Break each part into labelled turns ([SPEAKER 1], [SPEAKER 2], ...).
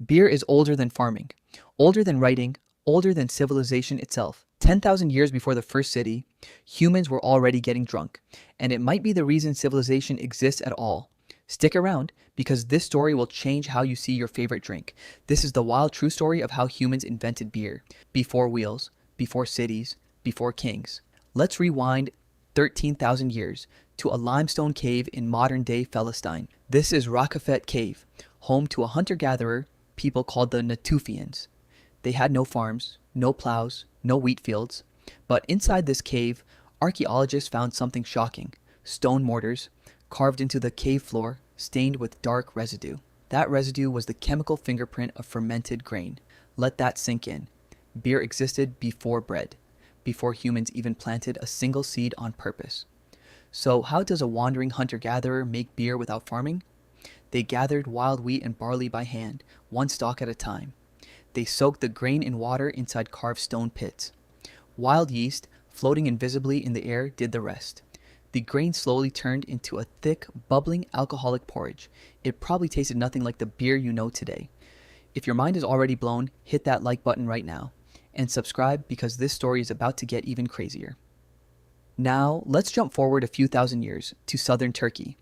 [SPEAKER 1] Beer is older than farming, older than writing, older than civilization itself. 10,000 years before the first city, humans were already getting drunk, and it might be the reason civilization exists at all. Stick around, because this story will change how you see your favorite drink. This is the wild true story of how humans invented beer. Before wheels, before cities, before kings. Let's rewind 13,000 years to a limestone cave in modern-day Palestine. This is Raqefet Cave, home to a hunter-gatherer people called the Natufians. They had no farms, no plows, no wheat fields, but inside this cave, archaeologists found something shocking: stone mortars carved into the cave floor, stained with dark residue. That residue was the chemical fingerprint of fermented grain. Let that sink in. Beer existed before bread, before humans even planted a single seed on purpose. So how does a wandering hunter-gatherer make beer without farming? They gathered wild wheat and barley by hand, one stalk at a time. They soaked the grain in water inside carved stone pits. Wild yeast, floating invisibly in the air, did the rest. The grain slowly turned into a thick, bubbling, alcoholic porridge. It probably tasted nothing like the beer you know today. If your mind is already blown, hit that like button right now. And subscribe, because this story is about to get even crazier. Now, let's jump forward a few thousand years to southern Turkey.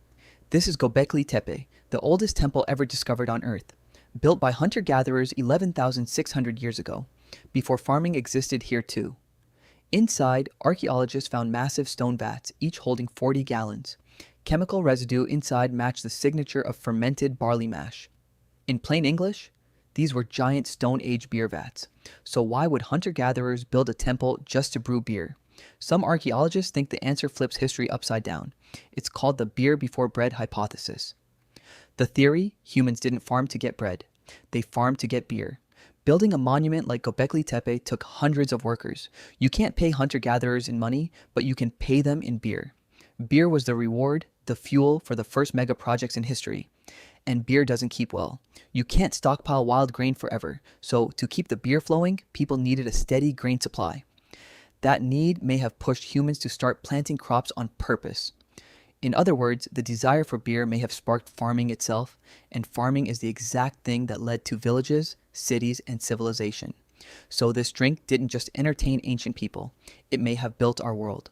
[SPEAKER 1] This is Göbekli Tepe, the oldest temple ever discovered on Earth, built by hunter-gatherers 11,600 years ago, before farming existed here too. Inside, archaeologists found massive stone vats, each holding 40 gallons. Chemical residue inside matched the signature of fermented barley mash. In plain English, these were giant Stone Age beer vats. So why would hunter-gatherers build a temple just to brew beer? Some archaeologists think the answer flips history upside down. It's called the beer before bread hypothesis. The theory: humans didn't farm to get bread. They farmed to get beer. Building a monument like Göbekli Tepe took hundreds of workers. You can't pay hunter-gatherers in money, but you can pay them in beer. Beer was the reward, the fuel for the first mega projects in history. And beer doesn't keep well. You can't stockpile wild grain forever, so to keep the beer flowing, people needed a steady grain supply. That need may have pushed humans to start planting crops on purpose. In other words, the desire for beer may have sparked farming itself, and farming is the exact thing that led to villages, cities, and civilization. So this drink didn't just entertain ancient people, it may have built our world.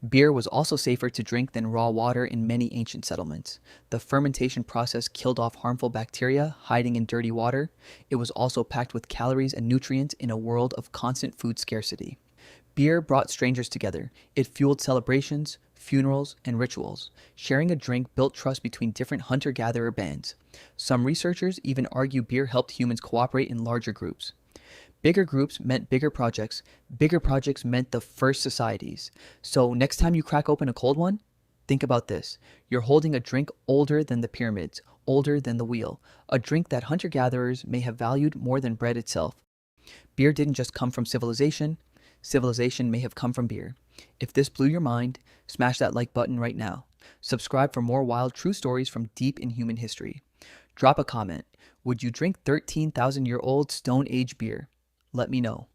[SPEAKER 1] Beer was also safer to drink than raw water in many ancient settlements. The fermentation process killed off harmful bacteria hiding in dirty water. It was also packed with calories and nutrients in a world of constant food scarcity. Beer brought strangers together. It fueled celebrations, funerals, and rituals. Sharing a drink built trust between different hunter-gatherer bands. Some researchers even argue beer helped humans cooperate in larger groups. Bigger groups meant bigger projects. Bigger projects meant the first societies. So next time you crack open a cold one, think about this. You're holding a drink older than the pyramids, older than the wheel. A drink that hunter-gatherers may have valued more than bread itself. Beer didn't just come from civilization. Civilization may have come from beer. If this blew your mind, smash that like button right now. Subscribe for more wild true stories from deep in human history. Drop a comment. Would you drink 13,000-year-old Stone Age beer? Let me know.